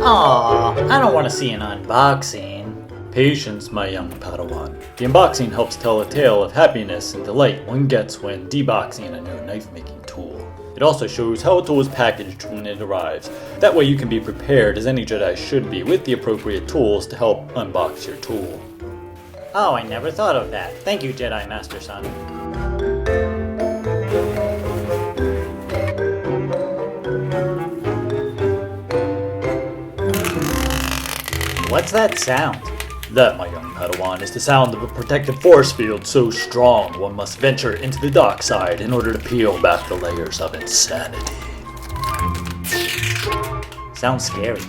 Aww, I don't want to see an unboxing. Patience, my young Padawan. The unboxing helps tell a tale of happiness and delight one gets when deboxing a new knife-making tool. It also shows how a tool is packaged when it arrives. That way you can be prepared as any Jedi should be with the appropriate tools to help unbox your tool. Oh, I never thought of that. Thank you, Jedi Master Son. What's that sound? That, my young Padawan, is the sound of a protective force field so strong one must venture into the dark side in order to peel back the layers of insanity. Sounds scary.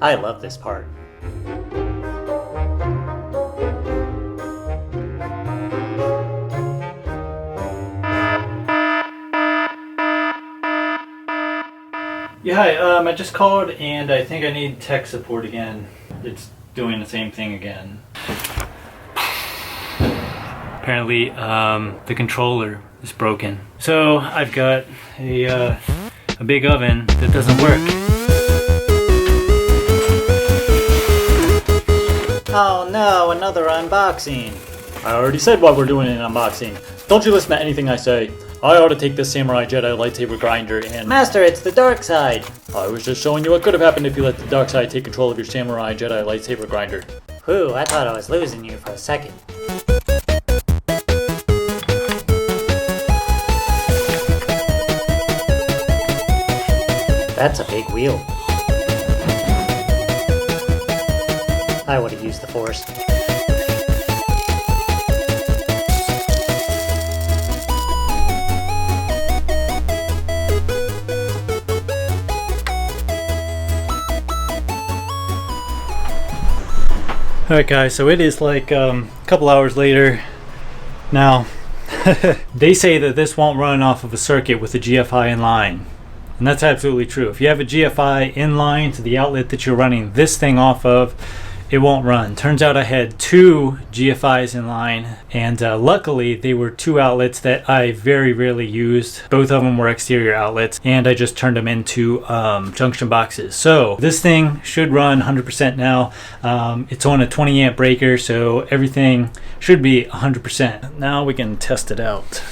I love this part. Yeah, hi, I just called and I think I need tech support again. It's doing the same thing again. Apparently, the controller is broken. So I've got a big oven that doesn't work. Oh no, another unboxing. I already said why we're doing an unboxing. Don't you listen to anything I say. I ought to take this Samurai Jedi lightsaber grinder and... Master, it's the dark side. I was just showing you what could have happened if you let the dark side take control of your Samurai Jedi lightsaber grinder. Whew, I thought I was losing you for a second. That's a big wheel. I would have used the Force. Alright guys, so it is like a couple hours later. Now, they say that this won't run off of a circuit with a GFI in line. And that's absolutely true. If you have a GFI in line to the outlet that you're running this thing off of, it won't run. Turns out I had two GFIs in line, and luckily they were two outlets that I very rarely used. Both of them were exterior outlets, and I just turned them into junction boxes. So this thing should run 100% now. It's on a 20 amp breaker, so everything should be 100%. Now we can test it out.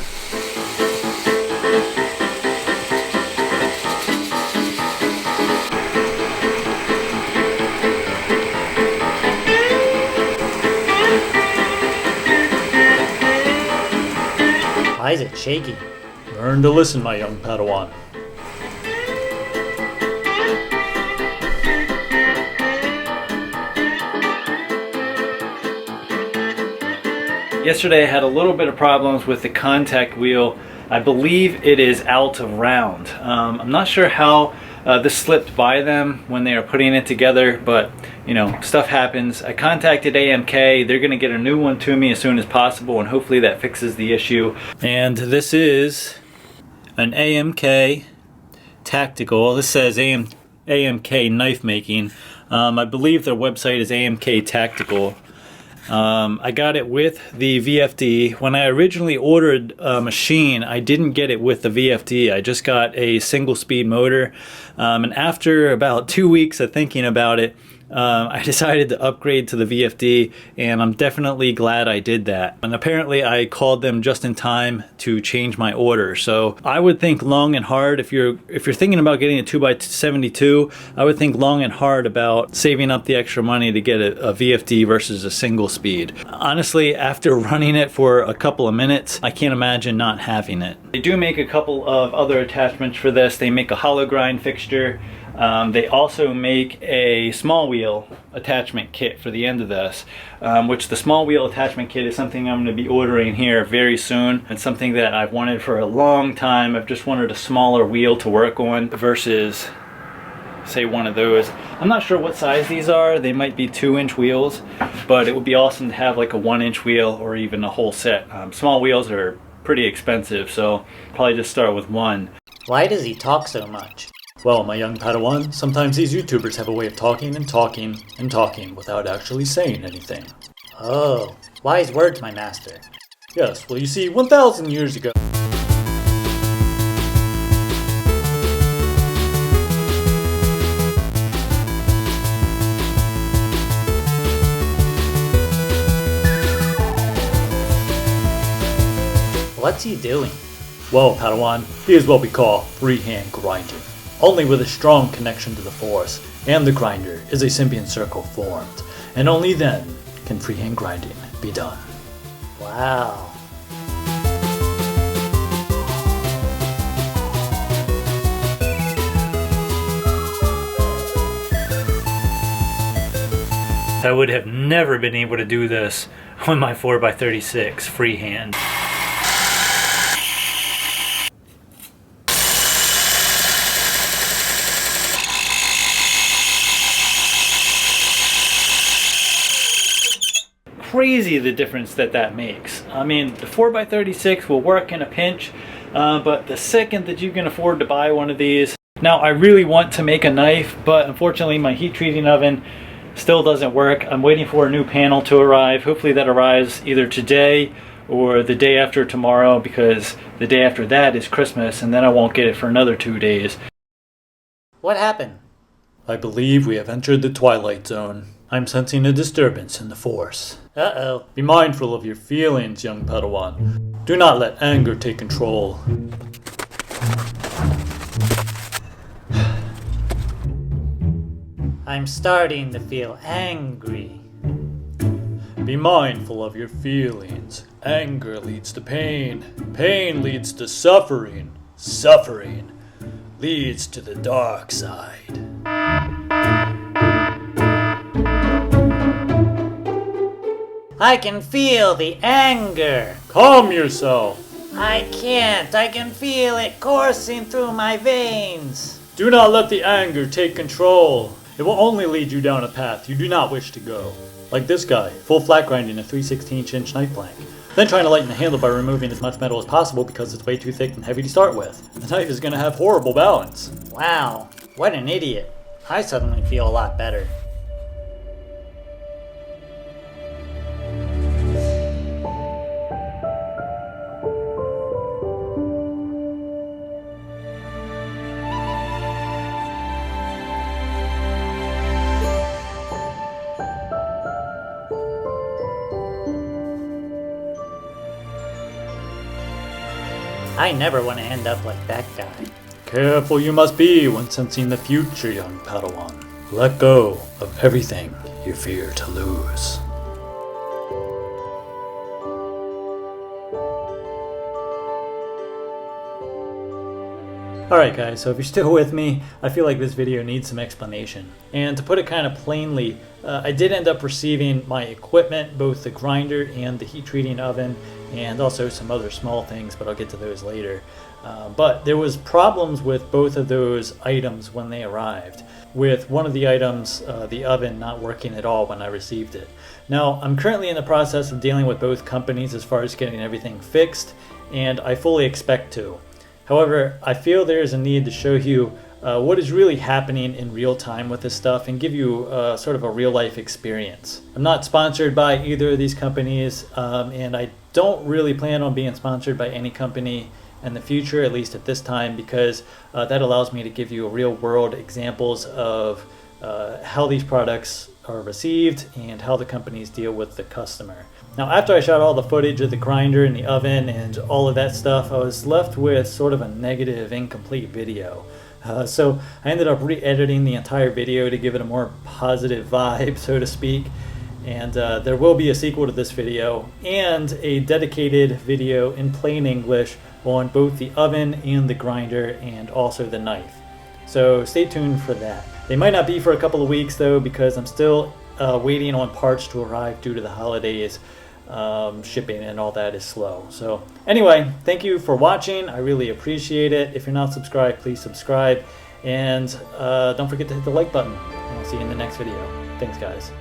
Why is it shaky? Learn to listen, my young Padawan. Yesterday I had a little bit of problems with the contact wheel. I believe it is out of round. I'm not sure how this slipped by them when they are putting it together, but you know, stuff happens. I contacted AMK. They're gonna get a new one to me as soon as possible, and hopefully that fixes the issue. And this is an AMK Tactical. This says AMK Knife Making. I believe their website is AMK Tactical. I got it with the VFD. When I originally ordered a machine, I didn't get it with the VFD. I just got a single speed motor. And after about 2 weeks of thinking about it, I decided to upgrade to the VFD, and I'm definitely glad I did that. And apparently I called them just in time to change my order. So I would think long and hard if you're thinking about getting a 2x72. I would think long and hard about saving up the extra money to get a VFD versus a single speed. Honestly, after running it for a couple of minutes, I can't imagine not having it. They do make a couple of other attachments for this. They make a hollow grind fixture. They also make a small wheel attachment kit for the end of this, which the small wheel attachment kit is something I'm going to be ordering here very soon. It's something that I've wanted for a long time. I've just wanted a smaller wheel to work on versus, say, one of those. I'm not sure what size these are. They might be 2-inch wheels, but it would be awesome to have like a 1-inch wheel or even a whole set. Small wheels are pretty expensive, so probably just start with one. Why does he talk so much? Well, my young Padawan, sometimes these YouTubers have a way of talking and talking and talking without actually saying anything. Oh, wise words, my master. Yes, well you see, 1,000 years ago... What's he doing? Well, Padawan, he is what we call freehand grinding. Only with a strong connection to the Force and the grinder is a symbiont circle formed, and only then can freehand grinding be done. Wow. I would have never been able to do this on my 4x36 freehand. Crazy the difference that makes. I mean, the 4x36 will work in a pinch, but the second that you can afford to buy one of these... Now, I really want to make a knife, but unfortunately my heat treating oven still doesn't work. I'm waiting for a new panel to arrive. Hopefully that arrives either today or the day after tomorrow, because the day after that is Christmas, and then I won't get it for another 2 days. What happened? I believe we have entered the Twilight Zone. I'm sensing a disturbance in the Force. Uh-oh. Be mindful of your feelings, young Padawan. Do not let anger take control. I'm starting to feel angry. Be mindful of your feelings. Anger leads to pain. Pain leads to suffering. Suffering leads to the dark side. I can feel the anger. Calm yourself. I can't. I can feel it coursing through my veins. Do not let the anger take control. It will only lead you down a path you do not wish to go. Like this guy, full flat grinding a 3/16" knife blank. Then trying to lighten the handle by removing as much metal as possible because it's way too thick and heavy to start with. The knife is going to have horrible balance. Wow, what an idiot. I suddenly feel a lot better. I never want to end up like that guy. Careful you must be when sensing the future, young Padawan. Let go of everything you fear to lose. Alright guys, so if you're still with me, I feel like this video needs some explanation. And to put it kind of plainly, I did end up receiving my equipment, both the grinder and the heat treating oven, and also some other small things, but I'll get to those later. But there was problems with both of those items when they arrived. With one of the items, the oven, not working at all when I received it. Now, I'm currently in the process of dealing with both companies as far as getting everything fixed, and I fully expect to. However, I feel there is a need to show you what is really happening in real time with this stuff and give you sort of a real life experience. I'm not sponsored by either of these companies, and I don't really plan on being sponsored by any company in the future, at least at this time, because that allows me to give you real world examples of how these products are received and how the companies deal with the customer. Now, after I shot all the footage of the grinder and the oven and all of that stuff, I was left with sort of a negative, incomplete video. So I ended up re-editing the entire video to give it a more positive vibe, so to speak. And there will be a sequel to this video and a dedicated video in plain English on both the oven and the grinder and also the knife. So stay tuned for that. They might not be for a couple of weeks though, because I'm still waiting on parts to arrive due to the holidays. Shipping and all that is slow. So anyway, thank you for watching. I really appreciate it. If you're not subscribed, please subscribe. And don't forget to hit the like button. And I'll see you in the next video. Thanks, guys.